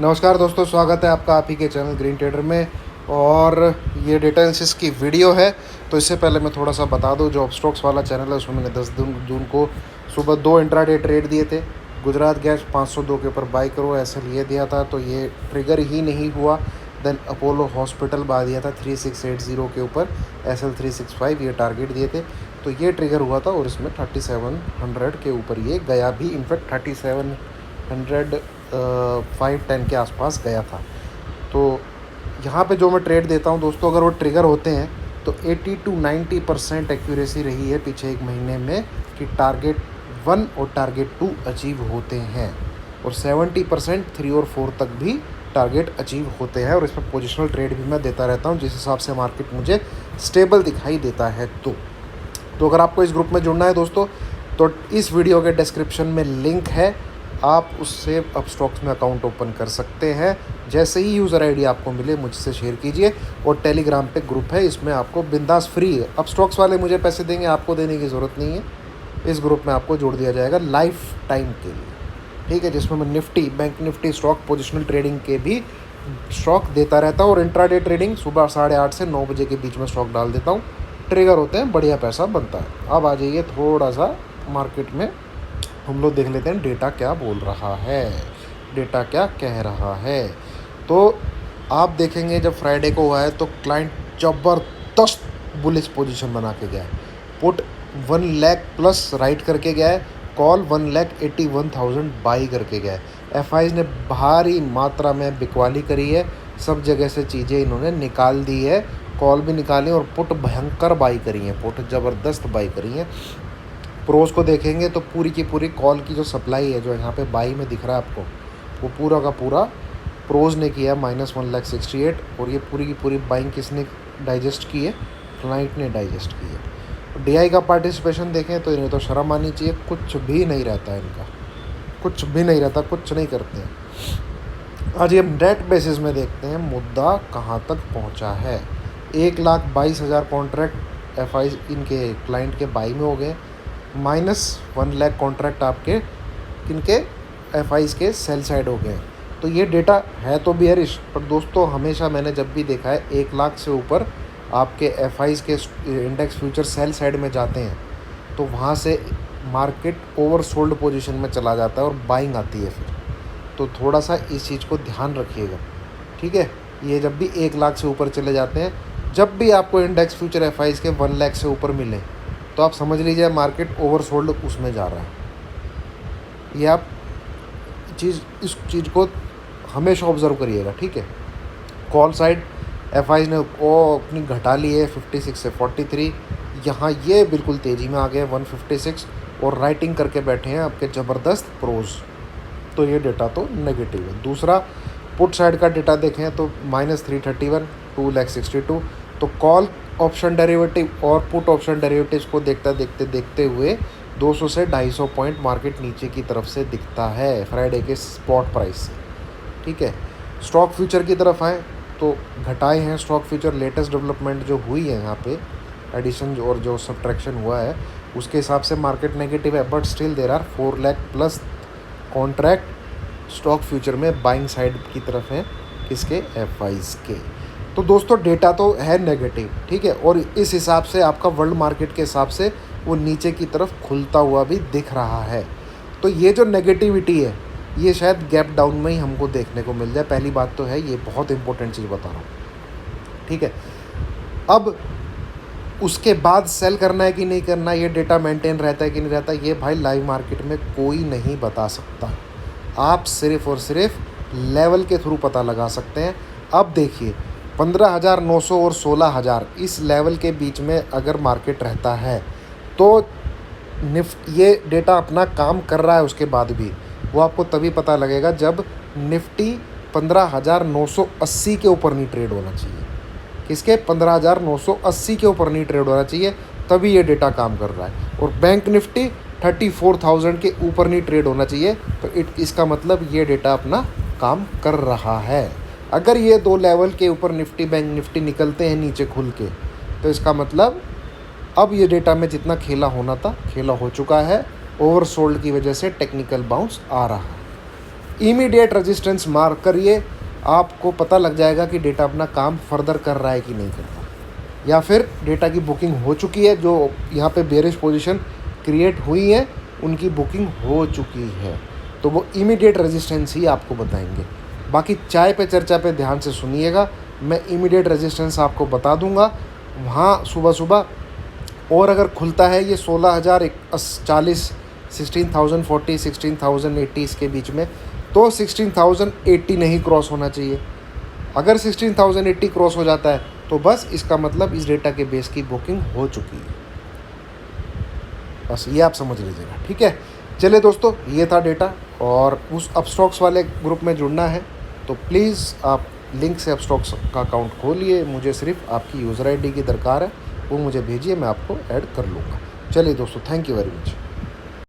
नमस्कार दोस्तों, स्वागत है आपका आप ही के चैनल ग्रीन ट्रेडर में। और ये डेटा एनालिसिस की वीडियो है। तो इससे पहले मैं थोड़ा सा बता दूं, जो अपस्टॉक्स वाला चैनल है उसमें मैंने 10 जून को सुबह 2 इंट्राडे ट्रेड दिए थे। गुजरात गैस 502 के ऊपर बाई करो ऐसे लिए दिया था, तो ये ट्रिगर ही नहीं हुआ। देन अपोलो हॉस्पिटल बा दिया था 3680 के ऊपर, SL 365 ये टारगेट दिए थे, तो ये ट्रिगर हुआ था और इसमें 3700 के ऊपर ये गया भी। इनफैक्ट 3700 510 के आसपास गया था। तो यहाँ पे जो मैं ट्रेड देता हूँ दोस्तों, अगर वो ट्रिगर होते हैं तो 80 to 90% एक्यूरेसी रही है पिछले एक महीने में कि टारगेट 1 और टारगेट 2 अचीव होते हैं, और 70% 3 और 4 तक भी टारगेट अचीव होते हैं। और इसमें पोजिशनल ट्रेड भी मैं देता रहता हूँ जिस हिसाब से मार्केट मुझे स्टेबल दिखाई देता है। तो अगर आपको इस ग्रुप में जुड़ना है दोस्तों, तो इस वीडियो के डिस्क्रिप्शन में लिंक है, आप उससे अपस्टॉक्स में अकाउंट ओपन कर सकते हैं। जैसे ही यूज़र आईडी आपको मिले मुझसे शेयर कीजिए। और टेलीग्राम पे ग्रुप है, इसमें आपको बिंदास फ्री है। अपस्टॉक्स वाले मुझे पैसे देंगे, आपको देने की ज़रूरत नहीं है। इस ग्रुप में आपको जोड़ दिया जाएगा लाइफ टाइम के लिए, ठीक है, जिसमें मैं Nifty, bank Nifty stock, positional trading के भी स्टॉक देता रहता हूँ। और इंट्राडे ट्रेडिंग सुबह 8:30 से 9 बजे के बीच में स्टॉक डाल देता हूँ। ट्रिगर होते हैं, बढ़िया पैसा बनता है। अब आ जाइए थोड़ा सा मार्केट में, हम लोग देख लेते हैं डेटा क्या बोल रहा है, डेटा क्या कह रहा है। तो आप देखेंगे जब फ्राइडे को हुआ है तो क्लाइंट ज़बरदस्त बुलिश पोजीशन बना के गया है। पुट 1 लाख प्लस राइट करके गया है, कॉल 1,81,000 बाई करके गया है। एफआईज ने भारी मात्रा में बिकवाली करी है, सब जगह से चीज़ें इन्होंने निकाल दी है, कॉल भी निकाली और पुट भयंकर बाई करी है, पुट ज़बरदस्त बाई करी है। प्रोज को देखेंगे तो पूरी की पूरी कॉल की जो सप्लाई है, जो यहाँ पे बाई में दिख रहा है आपको, वो पूरा का पूरा प्रोज ने किया -1,68,000। और ये पूरी की पूरी बाइंग किसने डाइजेस्ट की है? क्लाइंट ने डाइजेस्ट की है। डीआई का पार्टिसिपेशन देखें तो इन्हें तो शर्म आनी चाहिए, कुछ भी नहीं रहता है इनका, कुछ भी नहीं रहता, कुछ नहीं करते हैं। आज ये नेट बेसिस में देखते हैं मुद्दा कहाँ तक पहुँचा है। 1,22,000 कॉन्ट्रैक्ट एफआई इनके क्लाइंट के बाई में हो गए, -1 लाख कॉन्ट्रैक्ट आपके इनके एफआईज के सेल साइड हो गए। तो ये डेटा है तो बियरिश, पर दोस्तों हमेशा मैंने जब भी देखा है 1 लाख से ऊपर आपके एफआईज के इंडेक्स फ्यूचर सेल साइड में जाते हैं तो वहाँ से मार्केट ओवरसोल्ड पोजीशन में चला जाता है और बाइंग आती है फिर। तो थोड़ा सा इस चीज़ को ध्यान रखिएगा, ठीक है। ये जब भी 1 लाख से ऊपर चले जाते हैं, जब भी आपको इंडेक्स फ्यूचर एफआईज के 1 लाख से ऊपर मिले तो आप समझ लीजिए मार्केट ओवरसोल्ड उसमें जा रहा है। ये आप इस चीज़ को हमेशा ऑब्जर्व करिएगा, ठीक है। कॉल साइड एफआई ने अपनी घटा ली है 56 से 43, यहाँ ये बिल्कुल तेज़ी में आ गए 156 और राइटिंग करके बैठे हैं आपके ज़बरदस्त प्रोज। तो ये डेटा तो नेगेटिव है। दूसरा पुट साइड का डेटा देखें तो -331, 2,62,000। तो कॉल ऑप्शन डेरिवेटिव और पुट ऑप्शन डेरिवेटिव्स को देखते हुए 200 से 250 पॉइंट मार्केट नीचे की तरफ से दिखता है फ्राइडे के स्पॉट प्राइस से, ठीक है। स्टॉक फ्यूचर की तरफ आए तो घटाए हैं स्टॉक फ्यूचर। लेटेस्ट डेवलपमेंट जो हुई है यहाँ पे, एडिशन और जो सब्ट्रैक्शन हुआ है उसके हिसाब से मार्केट नेगेटिव है, but still there are 4 lakh plus contract stock future में बाइंग साइड की तरफ है, किसके? एफआईज के। तो दोस्तों डेटा तो है नेगेटिव, ठीक है, और इस हिसाब से आपका वर्ल्ड मार्केट के हिसाब से वो नीचे की तरफ खुलता हुआ भी दिख रहा है। तो ये जो नेगेटिविटी है ये शायद गैप डाउन में ही हमको देखने को मिल जाए। पहली बात तो है, ये बहुत इंपॉर्टेंट चीज़ बता रहा हूँ, ठीक है। अब उसके बाद सेल करना है कि नहीं करना, ये डेटा मेंटेन रहता है कि नहीं रहता, ये भाई लाइव मार्केट में कोई नहीं बता सकता। आप सिर्फ और सिर्फ लेवल के थ्रू पता लगा सकते हैं। अब देखिए 15,900 और 16,000 इस लेवल के बीच में अगर मार्केट रहता है तो ये डेटा अपना काम कर रहा है। उसके बाद भी वो आपको तभी पता लगेगा जब निफ्टी 15,980 के ऊपर नहीं ट्रेड होना चाहिए। किसके? 15,980 के ऊपर नहीं ट्रेड होना चाहिए, तभी ये डेटा काम कर रहा है। और बैंक निफ्टी 34,000 के ऊपर नहीं ट्रेड होना चाहिए, तो इसका मतलब ये डेटा अपना काम कर रहा है। अगर ये 2 लेवल के ऊपर निफ्टी बैंक निफ्टी निकलते हैं नीचे खुल के, तो इसका मतलब अब ये डेटा में जितना खेला होना था खेला हो चुका है। ओवरसोल्ड की वजह से टेक्निकल बाउंस आ रहा है। इमीडिएट रेजिस्टेंस मार्क करिए, आपको पता लग जाएगा कि डेटा अपना काम फर्दर कर रहा है कि नहीं कर रहा, या फिर डेटा की बुकिंग हो चुकी है। जो यहाँ पे बेरिश पोजीशन क्रिएट हुई है उनकी बुकिंग हो चुकी है, तो वो इमीडिएट रेजिस्टेंस ही आपको बताएंगे। बाकी चाय पे चर्चा पे ध्यान से सुनिएगा, मैं इमीडिएट रेजिस्टेंस आपको बता दूंगा वहाँ सुबह सुबह। और अगर खुलता है ये 16,040, 16,040, 16,080 इसके बीच में, तो 16,080 नहीं क्रॉस होना चाहिए। अगर 16,080 क्रॉस हो जाता है तो बस इसका मतलब इस डेटा के बेस की बुकिंग हो चुकी है। बस ये आप समझ लीजिएगा, ठीक है। चलिए दोस्तों, ये था डेटा। और उस अपस्टॉक्स वाले ग्रुप में जुड़ना है तो प्लीज़ आप लिंक से अपस्टॉक्स का अकाउंट खोलिए। मुझे सिर्फ आपकी यूज़र आईडी की दरकार है, वो मुझे भेजिए, मैं आपको ऐड कर लूँगा। चलिए दोस्तों, थैंक यू वेरी मच।